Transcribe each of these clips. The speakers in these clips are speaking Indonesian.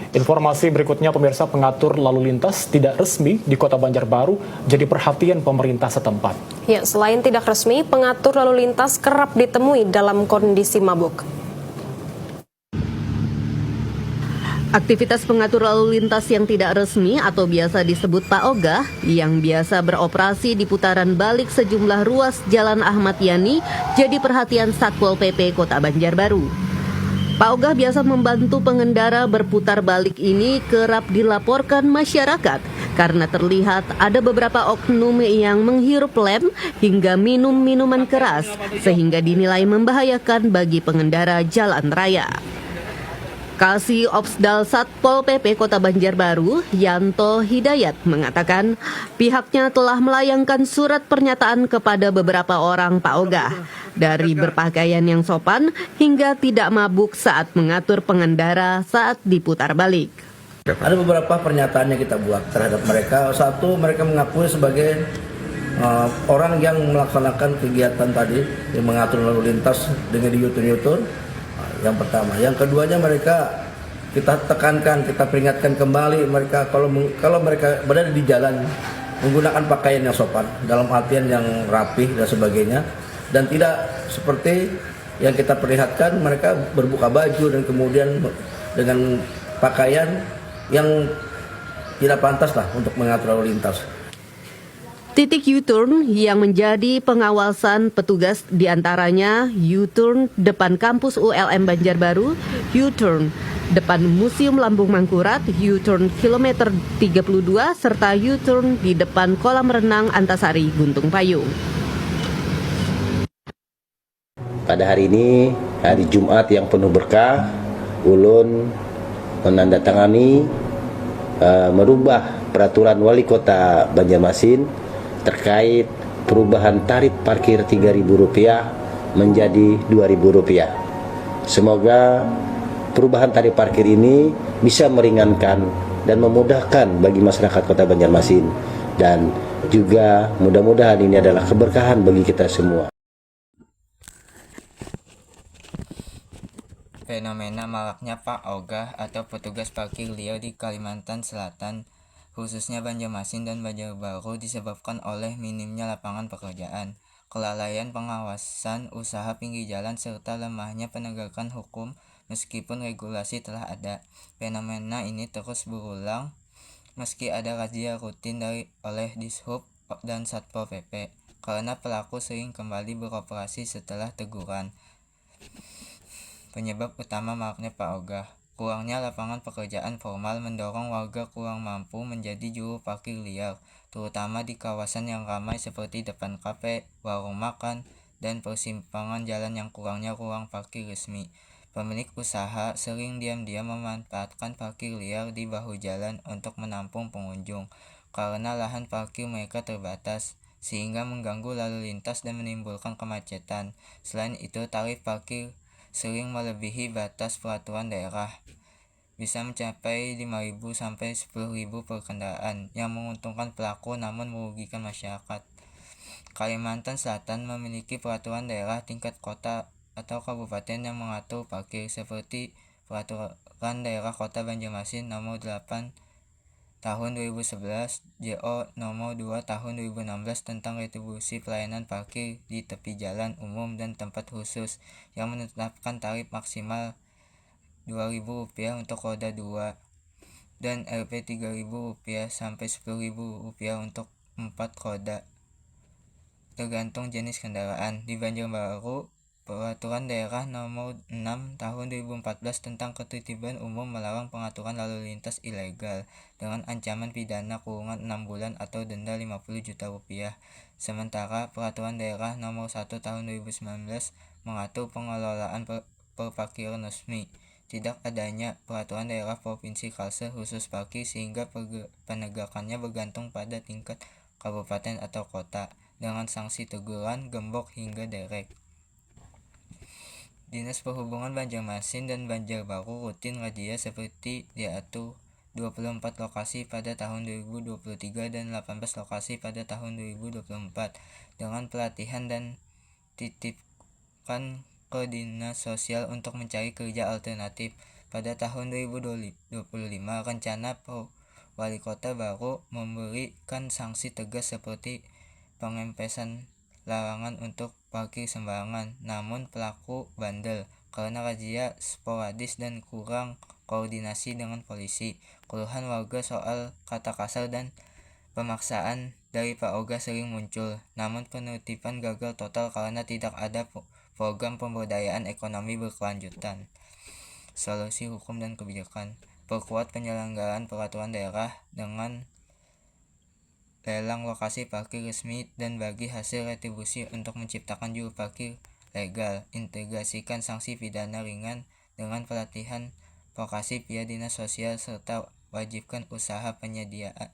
Informasi berikutnya pemirsa, pengatur lalu lintas tidak resmi di Kota Banjarbaru jadi perhatian pemerintah setempat. Ya, selain tidak resmi, pengatur lalu lintas kerap ditemui dalam kondisi mabuk. Aktivitas pengatur lalu lintas yang tidak resmi atau biasa disebut Pak Ogah yang biasa beroperasi di putaran balik sejumlah ruas Jalan Ahmad Yani jadi perhatian Satpol PP Kota Banjarbaru. Pak Ogah biasa membantu pengendara berputar balik ini kerap dilaporkan masyarakat karena terlihat ada beberapa oknum yang menghirup lem hingga minum minuman keras sehingga dinilai membahayakan bagi pengendara jalan raya. Kasih Opsdal Satpol PP Kota Banjarbaru, Yanto Hidayat, mengatakan pihaknya telah melayangkan surat pernyataan kepada beberapa orang Pak Ogah, dari berpakaian yang sopan hingga tidak mabuk saat mengatur pengendara saat diputar balik. Ada beberapa pernyataan yang kita buat terhadap mereka. Satu, mereka mengakui sebagai orang yang melaksanakan kegiatan tadi, yang mengatur lalu lintas dengan U-turn. Yang pertama, yang keduanya mereka kita tekankan, kita peringatkan kembali mereka kalau mereka berada di jalan menggunakan pakaian yang sopan, dalam artian yang rapih dan sebagainya, dan tidak seperti yang kita perlihatkan mereka berbuka baju dan kemudian dengan pakaian yang tidak pantas lah untuk mengatur lalu lintas. Titik U-turn yang menjadi pengawasan petugas diantaranya U-turn depan kampus ULM Banjarbaru, U-turn depan Museum Lambung Mangkurat, U-turn kilometer 32, serta U-turn di depan kolam renang Antasari, Guntung Payung. Pada hari ini, hari Jumat yang penuh berkah, ulun menandatangani merubah peraturan Wali Kota Banjarmasin terkait perubahan tarif parkir Rp3.000 menjadi Rp2.000. Semoga perubahan tarif parkir ini bisa meringankan dan memudahkan bagi masyarakat Kota Banjarmasin, dan juga mudah-mudahan ini adalah keberkahan bagi kita semua. Fenomena maraknya Pak Ogah atau petugas parkir liar di Kalimantan Selatan, khususnya Banjarmasin dan Banjarbaru, disebabkan oleh minimnya lapangan pekerjaan, kelalaian pengawasan usaha pinggir jalan, serta lemahnya penegakan hukum meskipun regulasi telah ada. Fenomena ini terus berulang meski ada razia rutin oleh Dishub dan Satpol PP, karena pelaku sering kembali beroperasi setelah teguran. Penyebab utama maraknya Pak Ogah: kurangnya lapangan pekerjaan formal mendorong warga kurang mampu menjadi juru parkir liar, terutama di kawasan yang ramai seperti depan kafe, warung makan, dan persimpangan jalan yang kurangnya ruang parkir resmi. Pemilik usaha sering diam-diam memanfaatkan parkir liar di bahu jalan untuk menampung pengunjung, karena lahan parkir mereka terbatas, sehingga mengganggu lalu lintas dan menimbulkan kemacetan. Selain itu, tarif parkir sering melebihi batas peraturan daerah, bisa mencapai Rp5.000 sampai Rp10.000 per kendaraan, yang menguntungkan pelaku namun merugikan masyarakat. Kalimantan Selatan memiliki peraturan daerah tingkat kota atau kabupaten yang mengatur parkir, seperti Peraturan Daerah Kota Banjarmasin Nomor 8 Tahun 2011, JO Nomor 2 Tahun 2016 tentang retribusi pelayanan parkir di tepi jalan umum dan tempat khusus, yang menetapkan tarif maksimal Rp2.000 untuk roda 2 dan Rp 3.000 sampai Rp10.000 untuk 4 roda, tergantung jenis kendaraan. Di Banjarbaru, Peraturan Daerah Nomor 6 Tahun 2014 tentang Ketertiban Umum melarang pengaturan lalu lintas ilegal dengan ancaman pidana kurungan 6 bulan atau denda Rp50 juta. Sementara Peraturan Daerah Nomor 1 Tahun 2019 mengatur pengelolaan perparkiran resmi. Tidak adanya peraturan daerah provinsi Kalsel khusus parkir, sehingga penegakannya bergantung pada tingkat kabupaten atau kota, dengan sanksi teguran, gembok, hingga derek. Dinas Perhubungan Banjarmasin dan Banjarbaru rutin razia seperti diatur 24 lokasi pada tahun 2023 dan 18 lokasi pada tahun 2024 dengan pelatihan dan titipkan ke Dinas Sosial untuk mencari kerja alternatif. Pada tahun 2025, rencana wali kota baru memberikan sanksi tegas seperti pengempesan larangan untuk parkir sembarangan. Namun pelaku bandel karena razia sporadis dan kurang koordinasi dengan polisi. Keluhan warga soal kata kasar dan pemaksaan dari Pak Oga sering muncul, namun penertiban gagal total karena tidak ada program pemberdayaan ekonomi berkelanjutan. Solusi hukum dan kebijakan: perkuat penyelenggaraan peraturan daerah dengan lelang lokasi parkir resmi dan bagi hasil retribusi untuk menciptakan juru parkir legal. Integrasikan sanksi pidana ringan dengan pelatihan vokasi via dinas sosial serta wajibkan usaha penyediaan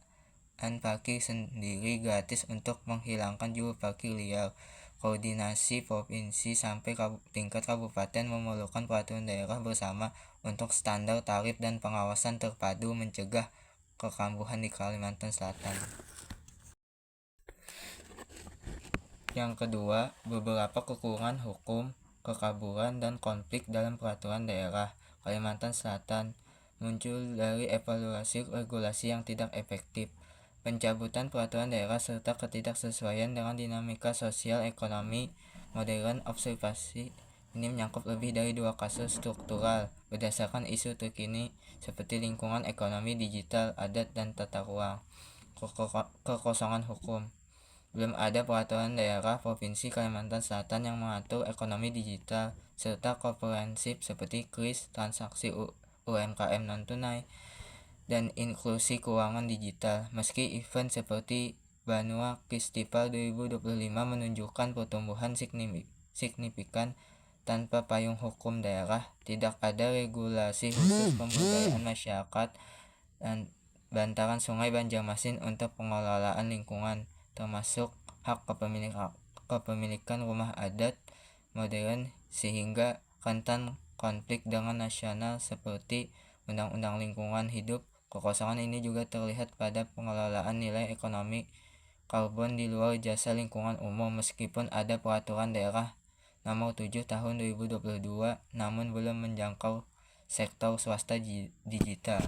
parkir sendiri gratis untuk menghilangkan juru parkir liar. Koordinasi provinsi sampai tingkat kabupaten memerlukan peraturan daerah bersama untuk standar tarif dan pengawasan terpadu mencegah kekambuhan di Kalimantan Selatan. Yang kedua, beberapa kekurangan hukum, kekaburan, dan konflik dalam peraturan daerah Kalimantan Selatan muncul dari evaluasi regulasi yang tidak efektif, pencabutan peraturan daerah, serta ketidaksesuaian dengan dinamika sosial ekonomi modern. Observasi ini menyangkut lebih dari 2 kasus struktural berdasarkan isu terkini seperti lingkungan ekonomi digital, adat, dan tata ruang. Kekosongan hukum: belum ada peraturan daerah Provinsi Kalimantan Selatan yang mengatur ekonomi digital serta komprehensif seperti KRIS, transaksi UMKM non-tunai, dan inklusi keuangan digital. Meski event seperti Banua Festival 2025 menunjukkan pertumbuhan signifikan, tanpa payung hukum daerah, tidak ada regulasi khusus pemberdayaan masyarakat dan bantaran Sungai Banjarmasin untuk pengelolaan lingkungan, termasuk hak kepemilikan rumah adat modern, sehingga rentan konflik dengan nasional seperti Undang-Undang Lingkungan Hidup. Kekosongan ini juga terlihat pada pengelolaan nilai ekonomi karbon di luar jasa lingkungan umum. Meskipun ada peraturan daerah nomor 7 tahun 2022, namun belum menjangkau sektor swasta digital.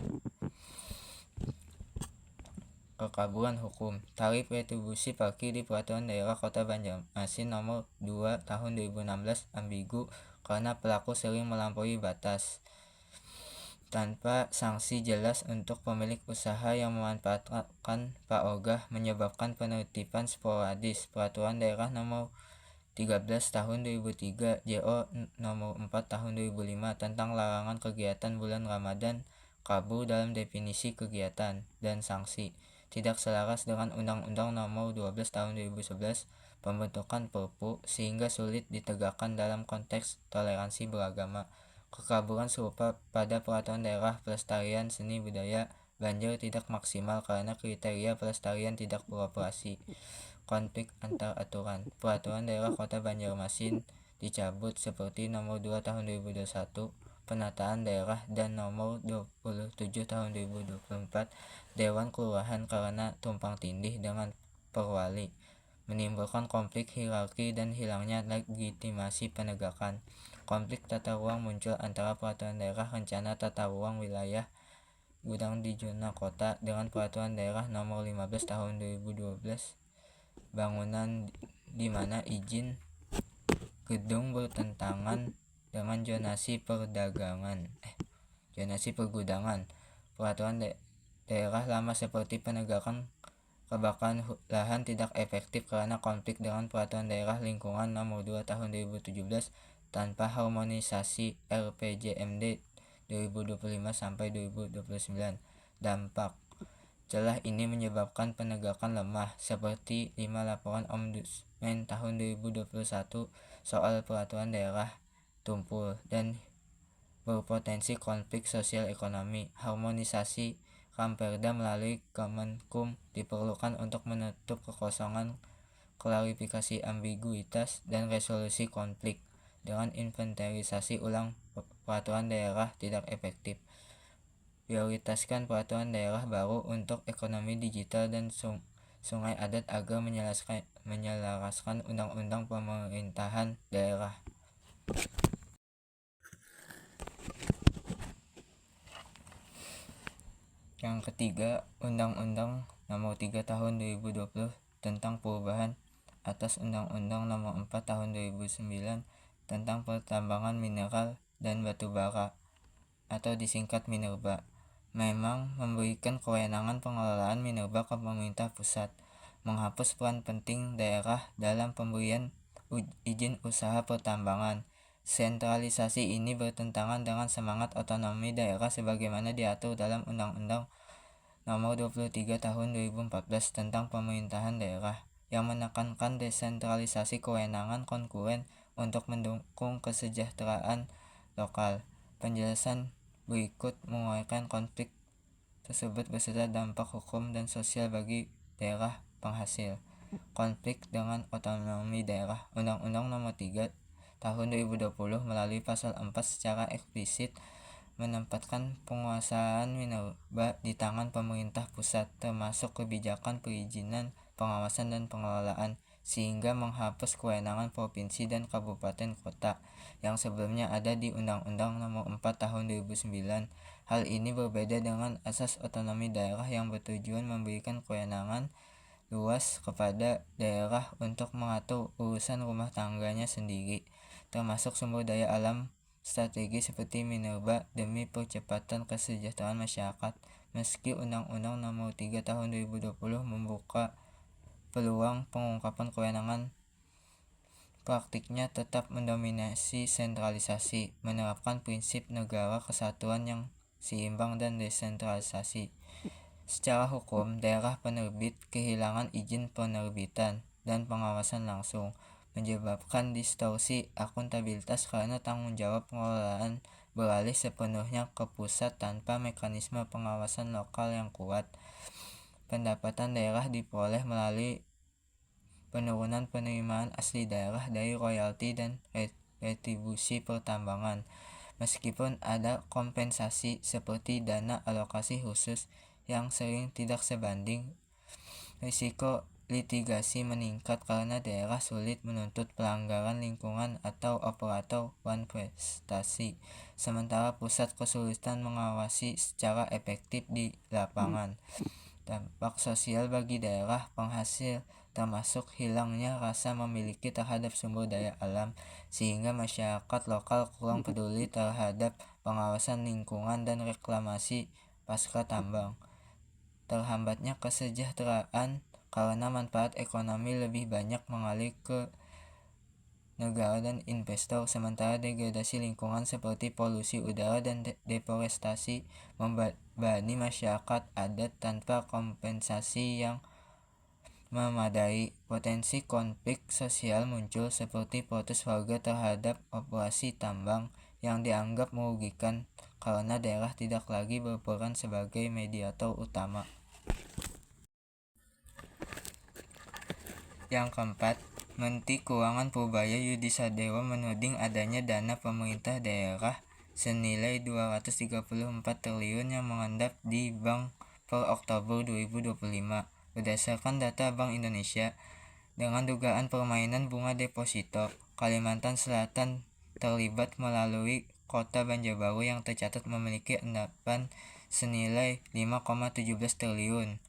Kekaburan hukum: tarif retribusi parkir di Peraturan Daerah Kota Banjarmasin nomor 2 tahun 2016 ambigu karena pelaku sering melampaui batas, tanpa sanksi jelas untuk pemilik usaha yang memanfaatkan Pak Ogah, menyebabkan penertiban sporadis. Peraturan Daerah nomor 13 tahun 2003 JO nomor 4 tahun 2005 tentang larangan kegiatan bulan Ramadan kabur dalam definisi kegiatan dan sanksi, tidak selaras dengan Undang-Undang nomor 12 tahun 2011 pembentukan Perpu, sehingga sulit ditegakkan dalam konteks toleransi beragama. Kekaburan serupa pada Peraturan Daerah Pelestarian Seni Budaya Banjar tidak maksimal karena kriteria pelestarian tidak beroperasi. Konflik antar aturan: Peraturan Daerah Kota Banjarmasin dicabut seperti nomor 2 tahun 2021 Penataan Daerah dan nomor 27 tahun 2024 Dewan Kelurahan karena tumpang tindih dengan perwali, menimbulkan konflik hierarki dan hilangnya legitimasi penegakan. Konflik tata ruang muncul antara Peraturan Daerah Rencana Tata Ruang Wilayah Gudang di Zona Kota dengan Peraturan Daerah nomor 15 tahun 2012 bangunan di mana izin gedung bertentangan dengan zonasi pergudangan. Peraturan daerah lama seperti penegakan kebakaran lahan tidak efektif karena konflik dengan Peraturan Daerah Lingkungan nomor 2 tahun 2017 tanpa harmonisasi RPJMD 2025 sampai 2029. Dampak: celah ini menyebabkan penegakan lemah, seperti 5 laporan Ombudsman tahun 2021 soal peraturan daerah tumpul dan berpotensi konflik sosial ekonomi. Harmonisasi Ramperda melalui Kemenkum diperlukan untuk menutup kekosongan, klarifikasi ambiguitas, dan resolusi konflik. Dengan inventarisasi ulang peraturan daerah tidak efektif, prioritaskan peraturan daerah baru untuk ekonomi digital dan sungai adat agar menyelaraskan undang-undang pemerintahan daerah. Yang ketiga, Undang-Undang Nomor 3 Tahun 2020 tentang perubahan atas Undang-Undang Nomor 4 Tahun 2009 tentang pertambangan mineral dan batu bara atau disingkat Minerba, memang memberikan kewenangan pengelolaan minerba ke pemerintah pusat, menghapus peran penting daerah dalam pemberian izin usaha pertambangan. Sentralisasi ini bertentangan dengan semangat otonomi daerah sebagaimana diatur dalam Undang-Undang Nomor 23 Tahun 2014 tentang Pemerintahan Daerah, yang menekankan desentralisasi kewenangan konkurren untuk mendukung kesejahteraan lokal. Penjelasan berikut menguraikan konflik tersebut beserta dampak hukum dan sosial bagi daerah penghasil. Konflik dengan otonomi daerah. Undang-Undang Nomor 3 Tahun 2020 melalui pasal 4 secara eksplisit menempatkan penguasaan minerba di tangan pemerintah pusat, termasuk kebijakan perizinan, pengawasan dan pengelolaan, sehingga menghapus kewenangan provinsi dan kabupaten kota yang sebelumnya ada di Undang-Undang Nomor 4 Tahun 2009. Hal ini berbeda dengan asas otonomi daerah yang bertujuan memberikan kewenangan luas kepada daerah untuk mengatur urusan rumah tangganya sendiri, termasuk sumber daya alam strategi seperti minerba demi percepatan kesejahteraan masyarakat. Meski Undang-Undang Nomor 3 Tahun 2020 membuka peluang pengungkapan kewenangan, praktiknya tetap mendominasi sentralisasi, menerapkan prinsip negara kesatuan yang seimbang dan desentralisasi. Secara hukum, daerah penerbit kehilangan izin penerbitan dan pengawasan langsung, menyebabkan distorsi akuntabilitas karena tanggung jawab pengelolaan beralih sepenuhnya ke pusat tanpa mekanisme pengawasan lokal yang kuat. Pendapatan daerah diperoleh melalui penurunan penerimaan asli daerah dari royalti dan retribusi pertambangan, meskipun ada kompensasi seperti dana alokasi khusus yang sering tidak sebanding. Risiko litigasi meningkat karena daerah sulit menuntut pelanggaran lingkungan atau operator one prestasi, sementara pusat kesulitan mengawasi secara efektif di lapangan. Dampak sosial bagi daerah penghasil termasuk hilangnya rasa memiliki terhadap sumber daya alam, sehingga masyarakat lokal kurang peduli terhadap pengawasan lingkungan dan reklamasi pasca tambang. Terhambatnya kesejahteraan karena manfaat ekonomi lebih banyak mengalir ke negara dan investor, sementara degradasi lingkungan seperti polusi udara dan deforestasi membebani masyarakat adat tanpa kompensasi yang memadai. Potensi konflik sosial muncul seperti protes warga terhadap operasi tambang yang dianggap merugikan karena daerah tidak lagi berperan sebagai mediator utama. Yang keempat, Menteri Keuangan Purbaya Yudi Sadewa menuding adanya dana pemerintah daerah senilai 234 triliun yang mengendap di bank per Oktober 2025. Berdasarkan data Bank Indonesia, dengan dugaan permainan bunga deposito, Kalimantan Selatan terlibat melalui Kota Banjarbaru yang tercatat memiliki endapan senilai 5,17 triliun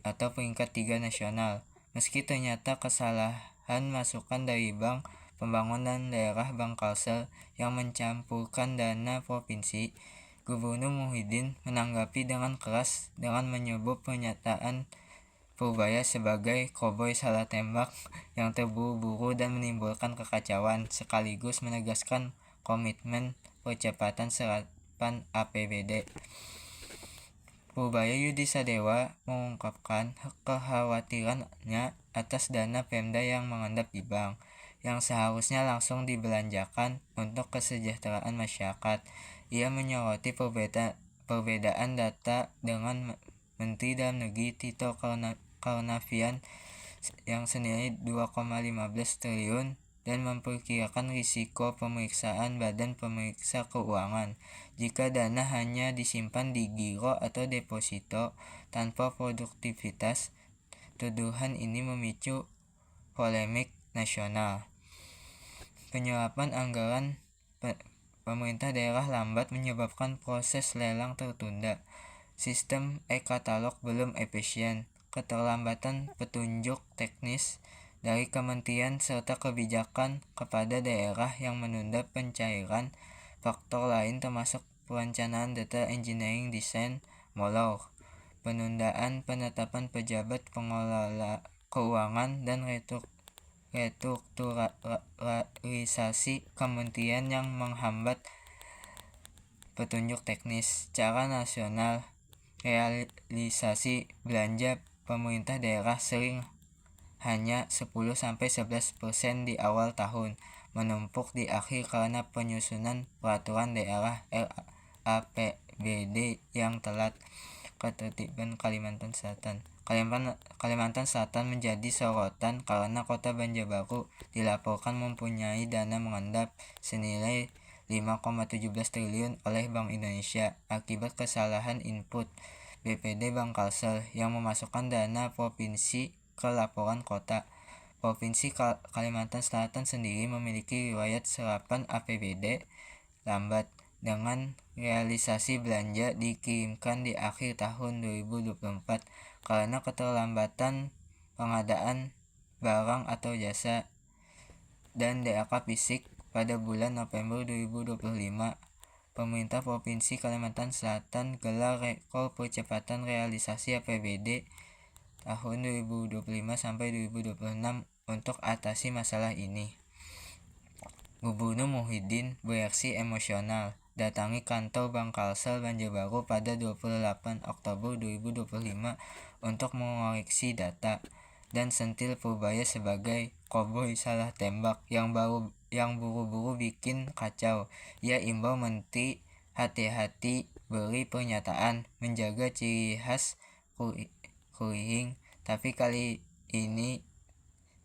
atau peringkat 3 nasional. Meski ternyata kesalahan masukan dari Bank Pembangunan Daerah Bank Kalsel yang mencampurkan dana provinsi, Gubernur Muhyiddin menanggapi dengan keras dengan menyebut pernyataan Purbaya sebagai koboi salah tembak yang terburu-buru dan menimbulkan kekacauan, sekaligus menegaskan komitmen percepatan serapan APBD. Purbaya Yudi Sadewa mengungkapkan kekhawatirannya atas dana Pemda yang mengendap di bank, yang seharusnya langsung dibelanjakan untuk kesejahteraan masyarakat. Ia menyoroti perbedaan data dengan Menteri Dalam Negeri Tito Karnavian yang senilai 2,15 triliun dan memperkirakan risiko pemeriksaan Badan Pemeriksa Keuangan jika dana hanya disimpan di giro atau deposito tanpa produktivitas. Tuduhan ini memicu polemik nasional. Penyerapan anggaran pemerintah daerah lambat menyebabkan proses lelang tertunda. Sistem e-katalog belum efisien, keterlambatan petunjuk teknis dari kementerian serta kebijakan kepada daerah yang menunda pencairan. Faktor lain termasuk perencanaan data engineering desain molor, penundaan penetapan pejabat pengelola keuangan, dan restrukturalisasi kementerian yang menghambat petunjuk teknis. Secara nasional, realisasi belanja pemerintah daerah sering hanya 10-11% di awal tahun, menumpuk di akhir karena penyusunan peraturan daerah APBD yang telat. Ketertiban Kalimantan Selatan. Kalimantan Selatan menjadi sorotan karena kota Banjarbaru dilaporkan mempunyai dana mengendap senilai 5,17 triliun oleh Bank Indonesia akibat kesalahan input BPD Bankalsel yang memasukkan dana provinsi ke laporan kota. Provinsi Kalimantan Selatan sendiri memiliki riwayat serapan APBD lambat, dengan realisasi belanja dikirimkan di akhir tahun 2024 karena keterlambatan pengadaan barang atau jasa dan DAK fisik pada bulan November 2025. Pemerintah Provinsi Kalimantan Selatan gelar rekor percepatan realisasi APBD tahun 2025 sampai 2026 untuk atasi masalah ini. Gubernur Muhyiddin bereaksi emosional datangi kantor Bankalsel Banjarbaru pada 28 Oktober 2025 untuk mengoreksi data dan sentil Purbaya sebagai koboi salah tembak yang buru-buru bikin kacau. Ia imbau menteri hati-hati beri pernyataan, menjaga ciri khas Kuihing, tapi kali ini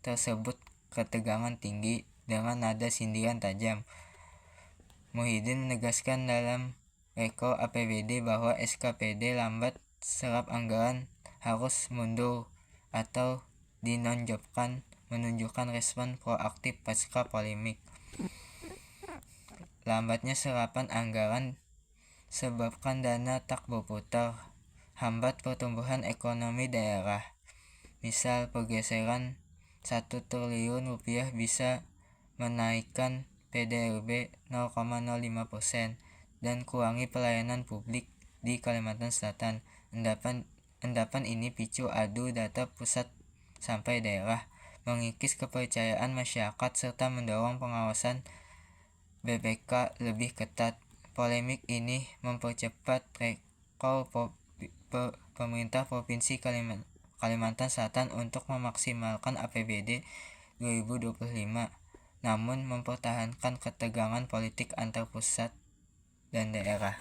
tersebut ketegangan tinggi dengan nada sindiran tajam. Muhyiddin menegaskan dalam rekor APBD bahwa SKPD lambat serap anggaran harus mundur atau dinonjolkan, menunjukkan respon proaktif pasca polemik. Lambatnya serapan anggaran sebabkan dana tak berputar, hambat pertumbuhan ekonomi daerah. Misal pergeseran 1 triliun rupiah bisa menaikkan PDRB 0,05% dan kurangi pelayanan publik di Kalimantan Selatan. Endapan ini picu adu data pusat sampai daerah, mengikis kepercayaan masyarakat serta mendorong pengawasan BPK lebih ketat. Polemik ini mempercepat rekor pemerintah Provinsi Kalimantan Selatan untuk memaksimalkan APBD 2025. Namun mempertahankan ketegangan politik antar pusat dan daerah.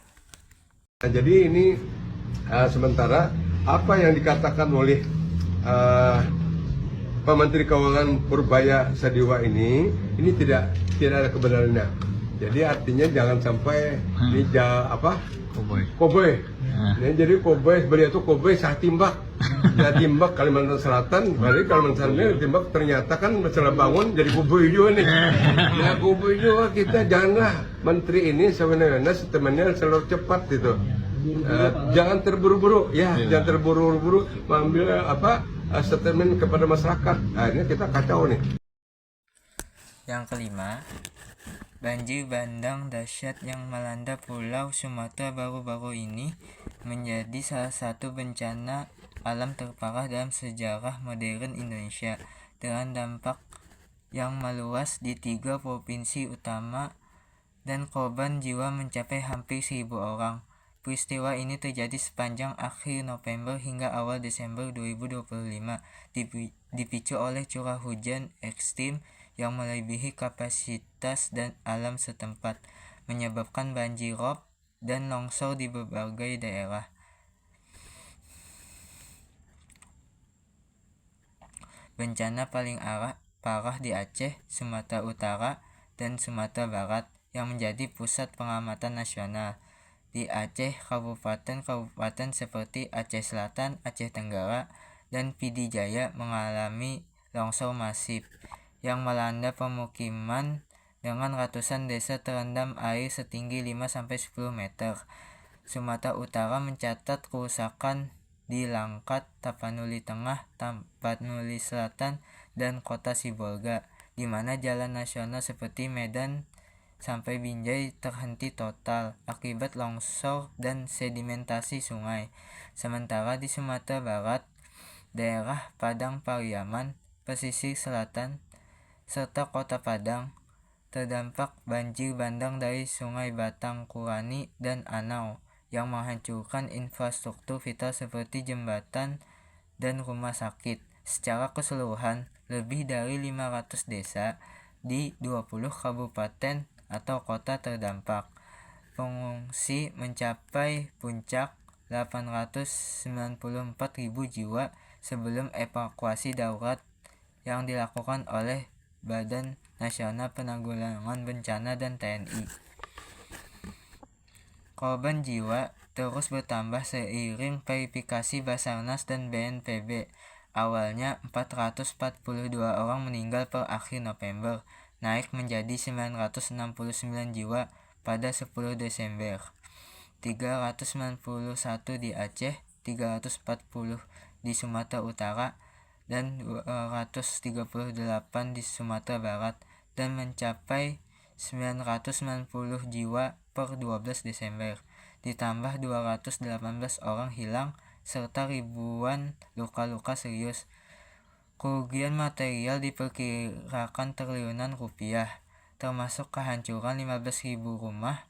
Nah, jadi ini sementara apa yang dikatakan oleh Pak Menteri Keuangan Purbaya Sadiwa ini tidak ada kebenarannya. Jadi artinya jangan sampai ini koboi. Nah, jadi koboi sebenarnya itu koboi satimbak. Ya timbak Kalimantan Selatan, balik Kalimantan Selatan timbak ternyata kan masalah bangun jadi koboi juga nih. Ya koboi juga kita janganlah menteri ini sebenarnya setemennya selalu cepat gitu. Jangan terburu-buru ya, jangan terburu-buru mengambil statement kepada masyarakat. Akhirnya kita kacau nih. Yang kelima, banjir bandang dahsyat yang melanda Pulau Sumatera baru-baru ini menjadi salah satu bencana alam terparah dalam sejarah modern Indonesia, dengan dampak yang meluas di 3 provinsi utama dan korban jiwa mencapai hampir 1.000 orang. Peristiwa ini terjadi sepanjang akhir November hingga awal Desember 2025, dipicu oleh curah hujan ekstrim yang melebihi kapasitas dan alam setempat, menyebabkan banjirop dan longsor di berbagai daerah. Bencana paling parah di Aceh, Sumatera Utara, dan Sumatera Barat yang menjadi pusat pengamatan nasional. Di Aceh, kabupaten seperti Aceh Selatan, Aceh Tenggara, dan Pidi Jaya mengalami longsor masif yang melanda pemukiman dengan ratusan desa terendam air setinggi 5-10 meter. Sumatera Utara mencatat kerusakan di Langkat, Tapanuli Tengah, Tapanuli Selatan, dan Kota Sibolga, di mana jalan nasional seperti Medan sampai Binjai terhenti total akibat longsor dan sedimentasi sungai. Sementara di Sumatera Barat, daerah Padang Pariaman, pesisir selatan, serta Kota Padang terdampak banjir bandang dari Sungai Batang Kurani dan Anau yang menghancurkan infrastruktur vital seperti jembatan dan rumah sakit. Secara keseluruhan, lebih dari 500 desa di 20 kabupaten atau kota terdampak. Pengungsi mencapai puncak 894.000 jiwa sebelum evakuasi darurat yang dilakukan oleh Badan Nasional Penanggulangan Bencana dan TNI. Korban jiwa terus bertambah seiring verifikasi Basarnas dan BNPB. Awalnya 442 orang meninggal per akhir November, naik menjadi 969 jiwa pada 10 Desember. 391 di Aceh, 340 di Sumatera Utara, dan 238 di Sumatera Barat, dan mencapai 990 jiwa per 12 Desember. Ditambah 218 orang hilang serta ribuan luka-luka serius. Kerugian material diperkirakan triliunan rupiah, termasuk kehancuran 15.000 rumah,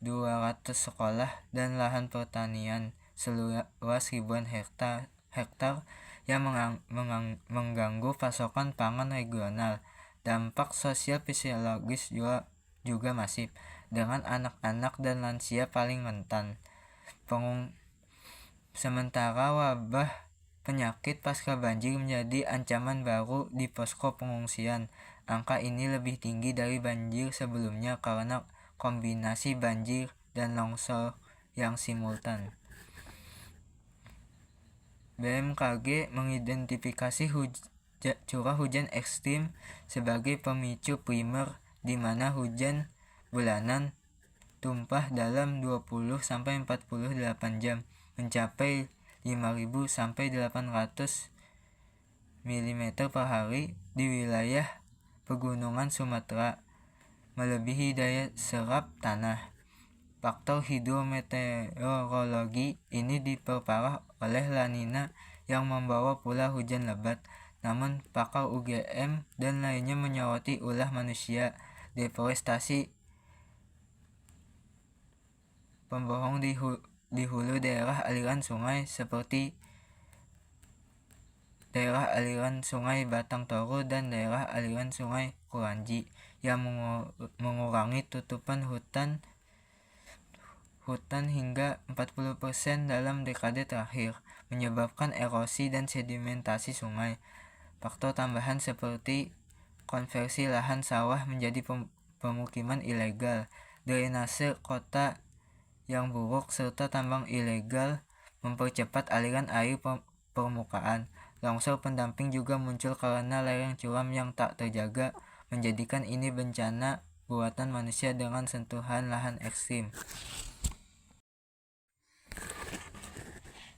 200 sekolah, dan lahan pertanian seluas ribuan hektar yang mengganggu pasokan pangan regional. Dampak sosial fisiologis juga masif, dengan anak-anak dan lansia paling rentan. Sementara wabah penyakit pasca banjir menjadi ancaman baru di posko pengungsian. Angka ini lebih tinggi dari banjir sebelumnya karena kombinasi banjir dan longsor yang simultan. BMKG mengidentifikasi curah hujan ekstrim sebagai pemicu primer, di mana hujan bulanan tumpah dalam 20-48 jam mencapai 5.000 sampai 800 mm per hari di wilayah pegunungan Sumatera, melebihi daya serap tanah. Faktor hidrometeorologi ini diperparah oleh La Nina yang membawa pula hujan lebat. Namun pakar UGM dan lainnya menyoroti ulah manusia, deforestasi, pembohong di hulu daerah aliran sungai seperti daerah aliran sungai Batang Toru dan daerah aliran sungai Kuranji yang mengurangi tutupan hutan hingga 40% dalam dekade terakhir, menyebabkan erosi dan sedimentasi sungai. Faktor tambahan seperti konversi lahan sawah menjadi pemukiman ilegal, drainase kota yang buruk, serta tambang ilegal mempercepat aliran air permukaan. Longsor pendamping juga muncul karena lereng curam yang tak terjaga, menjadikan ini bencana buatan manusia dengan sentuhan lahan ekstrim.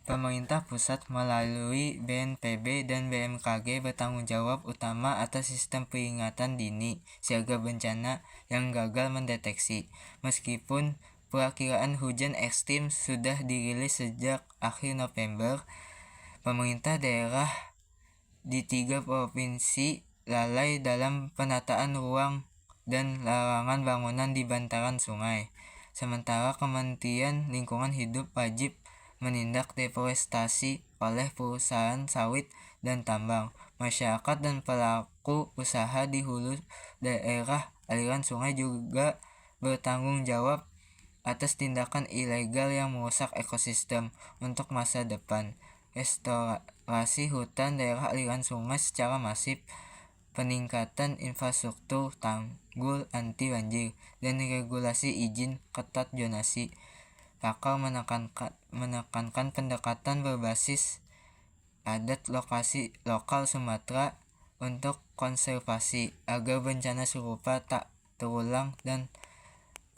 Pemerintah pusat melalui BNPB dan BMKG bertanggung jawab utama atas sistem peringatan dini siaga bencana yang gagal mendeteksi. Meskipun perakiraan hujan ekstrim sudah dirilis sejak akhir November, pemerintah daerah di 3 provinsi lalai dalam penataan ruang dan larangan bangunan di bantaran sungai. Sementara Kementerian Lingkungan Hidup wajib menindak deforestasi oleh perusahaan sawit dan tambang. Masyarakat dan pelaku usaha di hulu daerah aliran sungai juga bertanggung jawab atas tindakan ilegal yang merusak ekosistem untuk masa depan. Restorasi hutan daerah aliran sungai secara masif, peningkatan infrastruktur tanggul anti banjir, dan regulasi izin ketat zonasi. Pakar menekankan pendekatan berbasis adat lokal Sumatera untuk konservasi agar bencana serupa tak terulang dan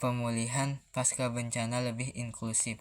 pemulihan pasca bencana lebih inklusif.